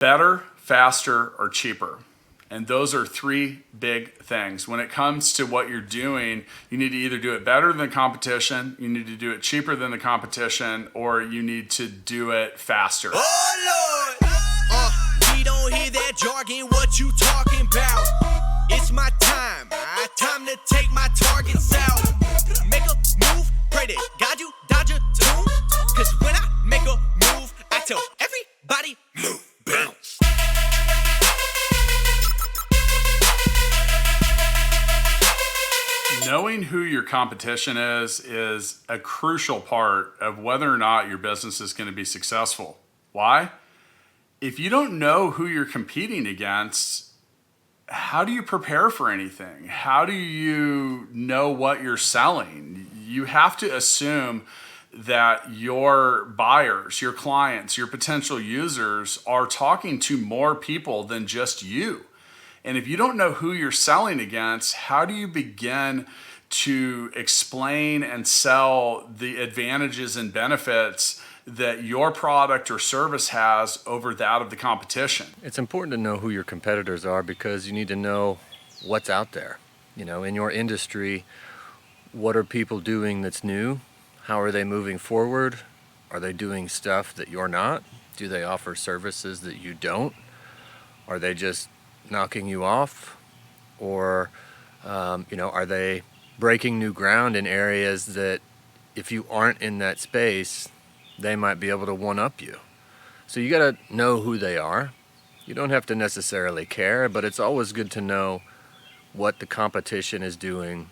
Better, faster, or cheaper. And those are three big things. When it comes to what you're doing, you need to either do it better than the competition, you need to do it cheaper than the competition, or you need to do it faster. Oh Lord, we don't hear that jargon, what you talking about? It's my time, time to take my targets out. Make a move, pray to God you dodge a tune. Cause when I make a move, I tell everybody, move, bounce. Knowing who your competition is a crucial part of whether or not your business is going to be successful. Why? If you don't know who you're competing against, how do you prepare for anything? How do you know what you're selling? You have to assume that your buyers, your clients, your potential users are talking to more people than just you. And if you don't know who you're selling against, how do you begin to explain and sell the advantages and benefits that your product or service has over that of the competition? It's important to know who your competitors are because you need to know what's out there. You know, in your industry, what are people doing that's new? How are they moving forward? Are they doing stuff that you're not? Do they offer services that you don't? Are they just knocking you off? Or, are they breaking new ground in areas that if you aren't in that space, they might be able to one-up you? So you got to know who they are. You don't have to necessarily care, but it's always good to know what the competition is doing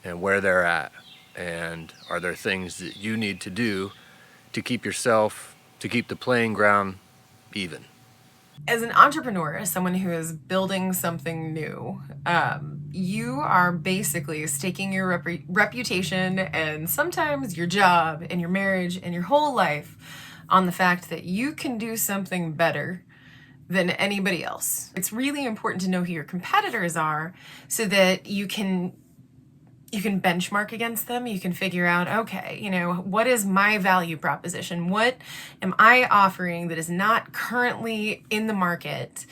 and where they're at. And are there things that you need to do to keep the playing ground even? As an entrepreneur, as someone who is building something new, you are basically staking your reputation and sometimes your job and your marriage and your whole life on the fact that you can do something better than anybody else. It's really important to know who your competitors are so that you can benchmark against them. You can figure out, okay, what is my value proposition? What am I offering that is not currently in the market?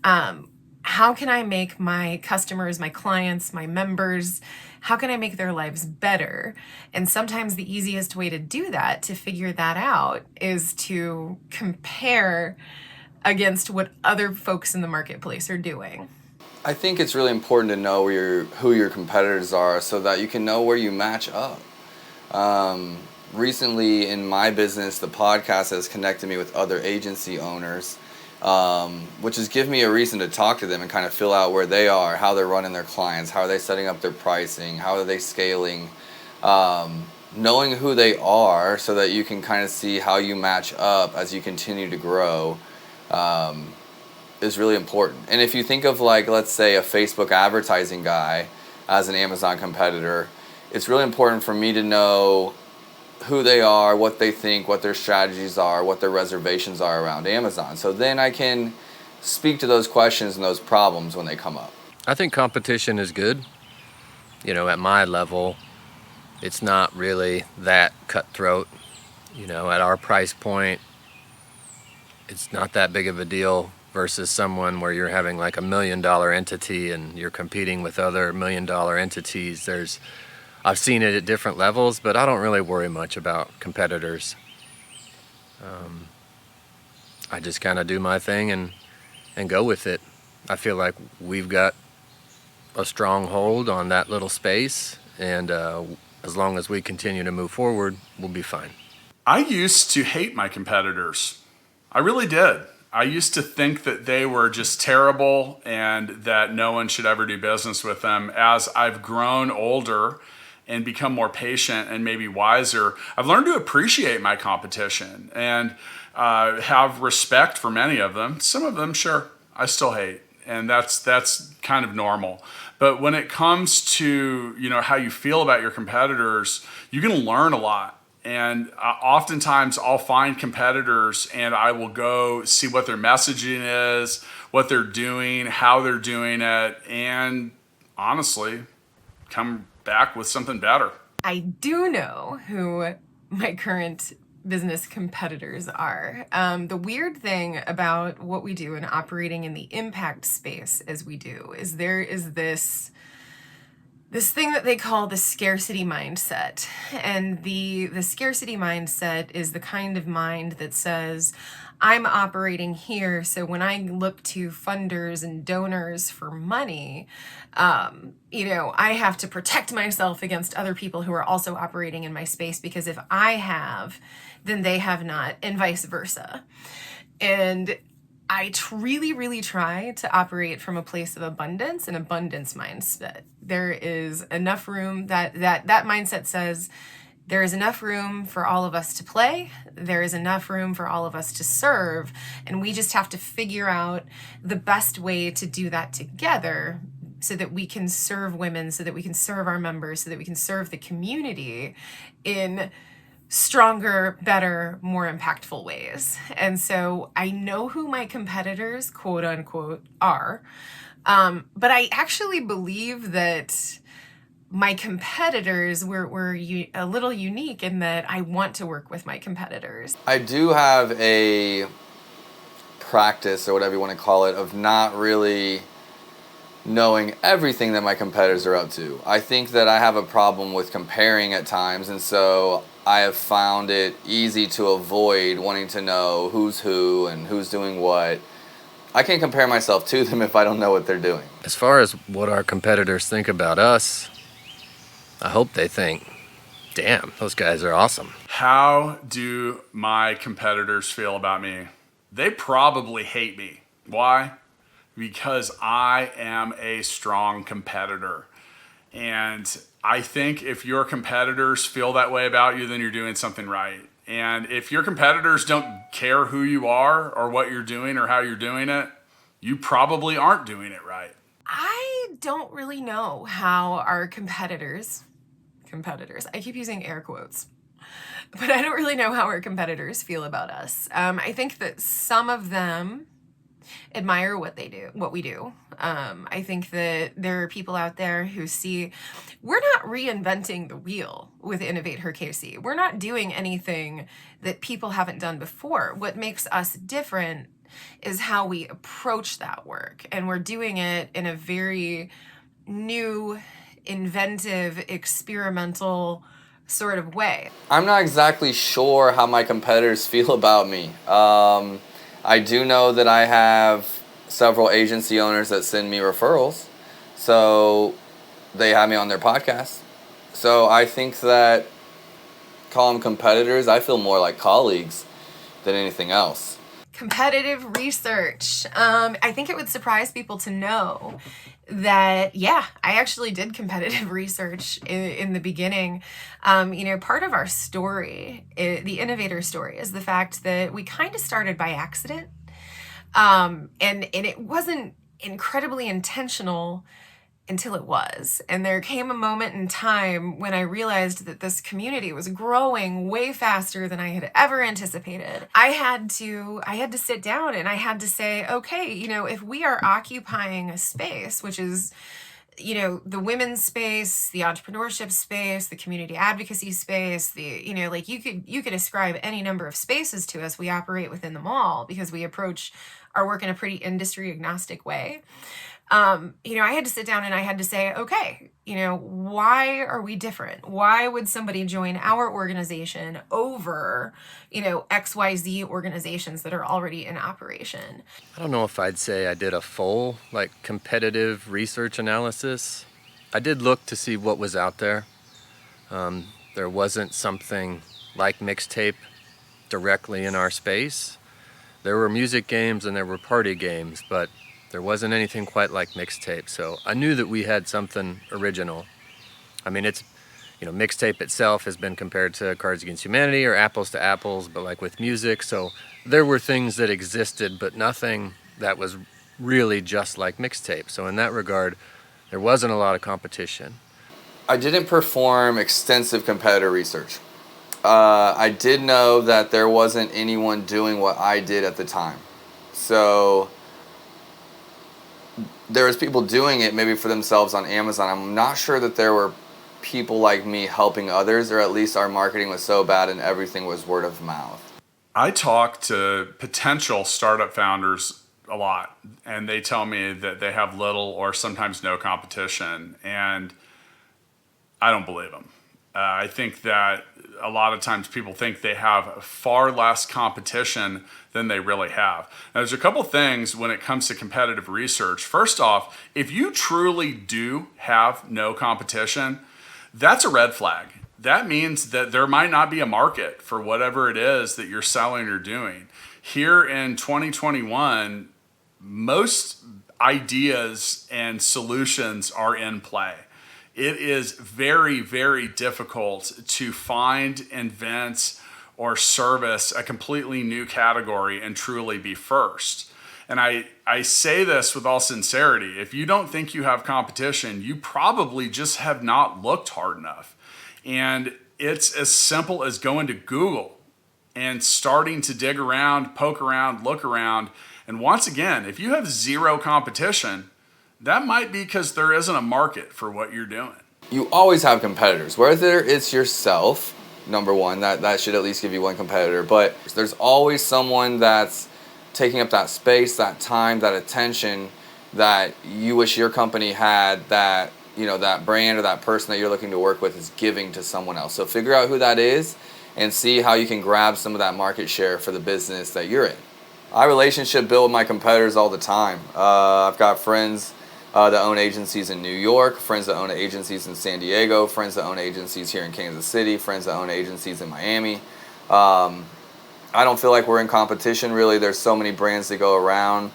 How can I make my customers, my clients, my members, how can I make their lives better? And sometimes the easiest way to do that, to figure that out, is to compare against what other folks in the marketplace are doing. I think it's really important to know who your competitors are so that you can know where you match up. Recently in my business, the podcast has connected me with other agency owners, which has given me a reason to talk to them and kind of fill out where they are, how they're running their clients, how are they setting up their pricing, how are they scaling. Knowing who they are so that you can kind of see how you match up as you continue to grow is really important. And if you think of, like, let's say a Facebook advertising guy as an Amazon competitor, it's really important for me to know who they are, what they think, what their strategies are, what their reservations are around Amazon. So then I can speak to those questions and those problems when they come up. I think competition is good. At my level, it's not really that cutthroat. At our price point, it's not that big of a deal versus someone where you're having like $1 million entity and you're competing with other $1 million entities. I've seen it at different levels, but I don't really worry much about competitors. I just kind of do my thing and go with it. I feel like we've got a strong hold on that little space, and as long as we continue to move forward, we'll be fine. I used to hate my competitors. I really did. I used to think that they were just terrible and that no one should ever do business with them. As I've grown older and become more patient and maybe wiser, I've learned to appreciate my competition and have respect for many of them. Some of them, sure, I still hate, and that's kind of normal. But when it comes to how you feel about your competitors, you're going to learn a lot. And oftentimes I'll find competitors and I will go see what their messaging is, what they're doing, how they're doing it, and honestly, come back with something better. I do know who my current business competitors are. The weird thing about what we do and operating in the impact space as we do is there is this thing that they call the scarcity mindset. And the scarcity mindset is the kind of mind that says, I'm operating here, so when I look to funders and donors for money, I have to protect myself against other people who are also operating in my space, because if I have, then they have not, and vice versa. And I really, really try to operate from a place of abundance and abundance mindset. There is enough room that mindset says there is enough room for all of us to play. There is enough room for all of us to serve. And we just have to figure out the best way to do that together so that we can serve women, so that we can serve our members, so that we can serve the community in stronger, better, more impactful ways. And so I know who my competitors, quote unquote, are. But I actually believe that my competitors were a little unique in that I want to work with my competitors. I do have a practice, or whatever you want to call it, of not really knowing everything that my competitors are up to. I think that I have a problem with comparing at times, and so I have found it easy to avoid wanting to know who's who and who's doing what. I can't compare myself to them if I don't know what they're doing. As far as what our competitors think about us, I hope they think, damn, those guys are awesome. How do my competitors feel about me? They probably hate me. Why? Because I am a strong competitor. And I think if your competitors feel that way about you, then you're doing something right. And if your competitors don't care who you are or what you're doing or how you're doing it, you probably aren't doing it right. I don't really know how our competitors, I keep using air quotes, but I don't really know how our competitors feel about us. I think that some of them admire what we do. I think that there are people out there who see we're not reinventing the wheel with InnovateHer KC. We're not doing anything that people haven't done before. What makes us different is how we approach that work. And we're doing it in a very new, inventive, experimental sort of way. I'm not exactly sure how my competitors feel about me. I do know that I have several agency owners that send me referrals, so they have me on their podcast. So I think that, call them competitors, I feel more like colleagues than anything else. Competitive research. I think it would surprise people to know that, yeah, I actually did competitive research in the beginning. Part of our story, the innovator story, is the fact that we kind of started by accident. And it wasn't incredibly intentional until it was. And there came a moment in time when I realized that this community was growing way faster than I had ever anticipated. I had to sit down and I had to say, okay, if we are occupying a space, which is, the women's space, the entrepreneurship space, the community advocacy space, you could ascribe any number of spaces to us. We operate within them all because we approach our work in a pretty industry agnostic way. I had to sit down and I had to say, okay, why are we different? Why would somebody join our organization over, XYZ organizations that are already in operation? I don't know if I'd say I did a full, competitive research analysis. I did look to see what was out there. There wasn't something like Mixtape directly in our space. There were music games and there were party games, but there wasn't anything quite like Mixtape, so I knew that we had something original. I mean, it's, Mixtape itself has been compared to Cards Against Humanity or Apples to Apples, but with music, so there were things that existed, but nothing that was really just like Mixtape. So in that regard, there wasn't a lot of competition. I didn't perform extensive competitor research. I did know that there wasn't anyone doing what I did at the time. So there was people doing it maybe for themselves on Amazon. I'm not sure that there were people like me helping others, or at least our marketing was so bad and everything was word of mouth? I talk to potential startup founders a lot, and they tell me that they have little or sometimes no competition, and I don't believe them. I think that a lot of times people think they have far less competition than they really have. Now, there's a couple things when it comes to competitive research. First off, if you truly do have no competition, that's a red flag. That means that there might not be a market for whatever it is that you're selling or doing. Here in 2021, most ideas and solutions are in play. It is very, very difficult to find, invent, or service a completely new category and truly be first. And I say this with all sincerity. If you don't think you have competition, you probably just have not looked hard enough. And it's as simple as going to Google and starting to dig around, poke around, look around. And once again, if you have zero competition, that might be because there isn't a market for what you're doing. You always have competitors, whether it's yourself, number one, that should at least give you one competitor, but there's always someone that's taking up that space, that time, that attention that you wish your company had, that, you know, that brand or that person that you're looking to work with is giving to someone else. So figure out who that is and see how you can grab some of that market share for the business that you're in. I relationship build with my competitors all the time. I've got friends that own agencies in New York, friends that own agencies in San Diego, friends that own agencies here in Kansas City, friends that own agencies in Miami. I don't feel like we're in competition, really. There's so many brands that go around.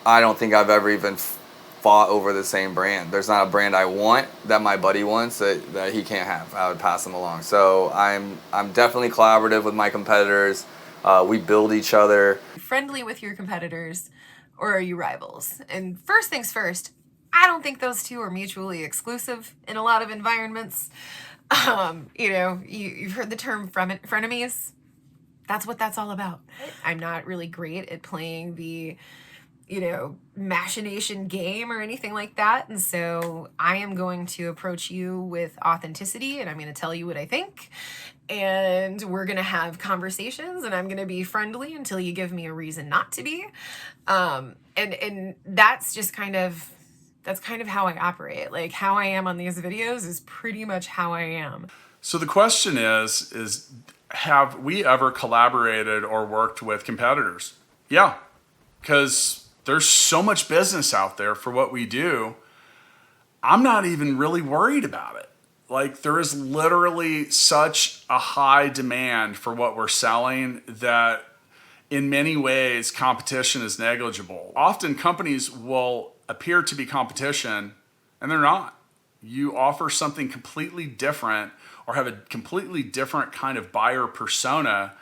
I don't think I've ever even fought over the same brand. There's not a brand I want that my buddy wants that he can't have. I would pass them along. So I'm definitely collaborative with my competitors. We build each other. Friendly with your competitors, or are you rivals? And first things first, I don't think those two are mutually exclusive in a lot of environments. You've heard the term frenemies. That's what that's all about. I'm not really great at playing the, machination game or anything like that. And so I am going to approach you with authenticity, and I'm going to tell you what I think. And we're going to have conversations, and I'm going to be friendly until you give me a reason not to be. And that's just kind of how I operate. Like, how I am on these videos is pretty much how I am. So the question is have we ever collaborated or worked with competitors? Yeah, because there's so much business out there for what we do. I'm not even really worried about it. Like, there is literally such a high demand for what we're selling that in many ways competition is negligible. Often companies will appear to be competition and they're not. You offer something completely different or have a completely different kind of buyer persona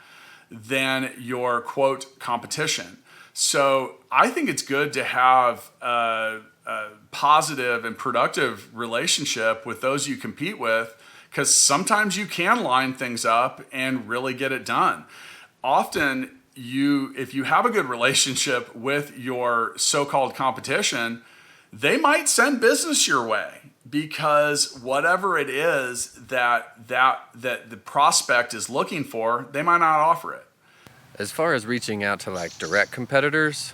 than your quote competition. So I think it's good to have a positive and productive relationship with those you compete with, because sometimes you can line things up and really get it done. Often if you have a good relationship with your so-called competition, they might send business your way, because whatever it is that the prospect is looking for, they might not offer it. As far as reaching out to like direct competitors,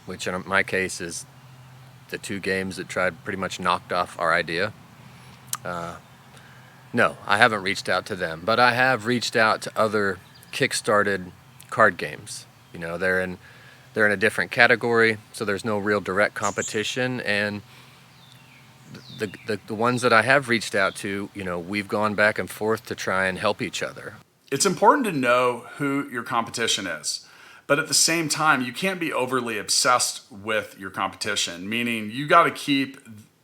which in my case is the two games that pretty much knocked off our idea. No, I haven't reached out to them, but I have reached out to other kickstarted card games. They're in a different category, so there's no real direct competition. And the ones that I have reached out to, we've gone back and forth to try and help each other. It's important to know who your competition is, but at the same time, you can't be overly obsessed with your competition, meaning you got to keep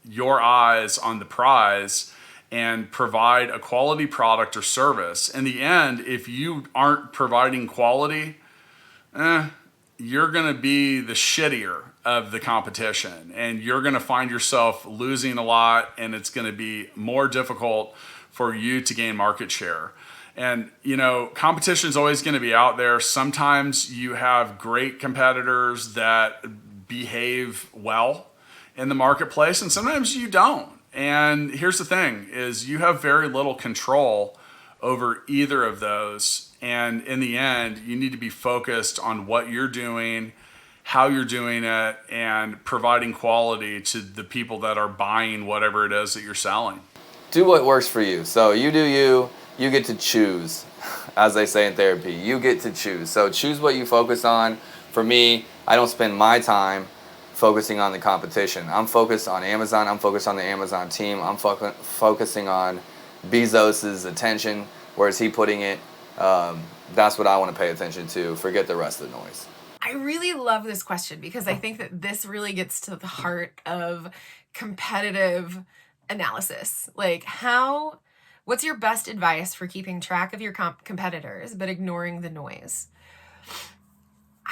your eyes on the prize and provide a quality product or service. In the end, if you aren't providing quality, you're going to be the shittier of the competition, and you're going to find yourself losing a lot, and it's going to be more difficult for you to gain market share. And, competition is always going to be out there. Sometimes you have great competitors that behave well in the marketplace, and sometimes you don't. And here's the thing is you have very little control over either of those. And in the end, you need to be focused on what you're doing, how you're doing it, and providing quality to the people that are buying whatever it is that you're selling. Do what works for you. So you do you. You get to choose, as they say in therapy. You get to choose. So choose what you focus on. For me, I don't spend my time focusing on the competition. I'm focused on Amazon. I'm focused on the Amazon team. I'm focusing on Bezos's attention. Where's he putting it? That's what I want to pay attention to. Forget the rest of the noise. I really love this question because I think that this really gets to the heart of competitive analysis. Like what's your best advice for keeping track of your competitors but ignoring the noise?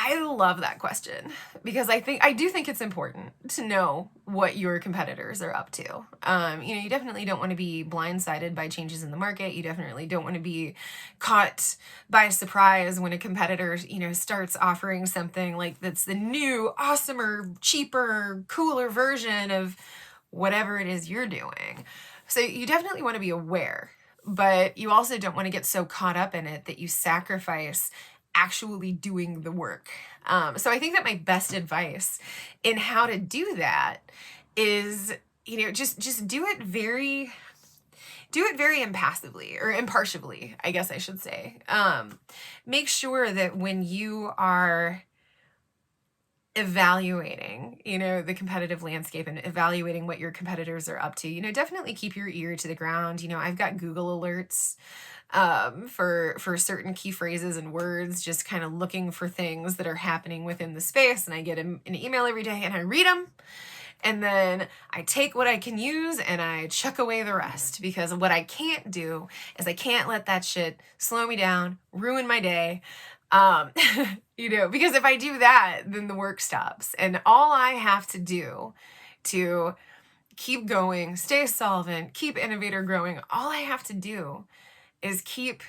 I love that question because I do think it's important to know what your competitors are up to. You definitely don't want to be blindsided by changes in the market. You definitely don't want to be caught by surprise when a competitor, starts offering something like that's the new, awesomer, cheaper, cooler version of whatever it is you're doing. So you definitely want to be aware, but you also don't want to get so caught up in it that you sacrifice actually doing the work. So I think that my best advice in how to do that is, just do it very impassively or impartially, I guess I should say. Make sure that when you are evaluating, the competitive landscape and evaluating what your competitors are up to, definitely keep your ear to the ground. I've got Google alerts for certain key phrases and words, just kind of looking for things that are happening within the space. And I get an email every day and I read them. And then I take what I can use and I chuck away the rest, because what I can't do is I can't let that shit slow me down, ruin my day. Because if I do that, then the work stops. And all I have to do to keep going, stay solvent, keep Innovator growing, all I have to do is keep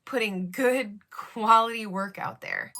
putting good quality work out there.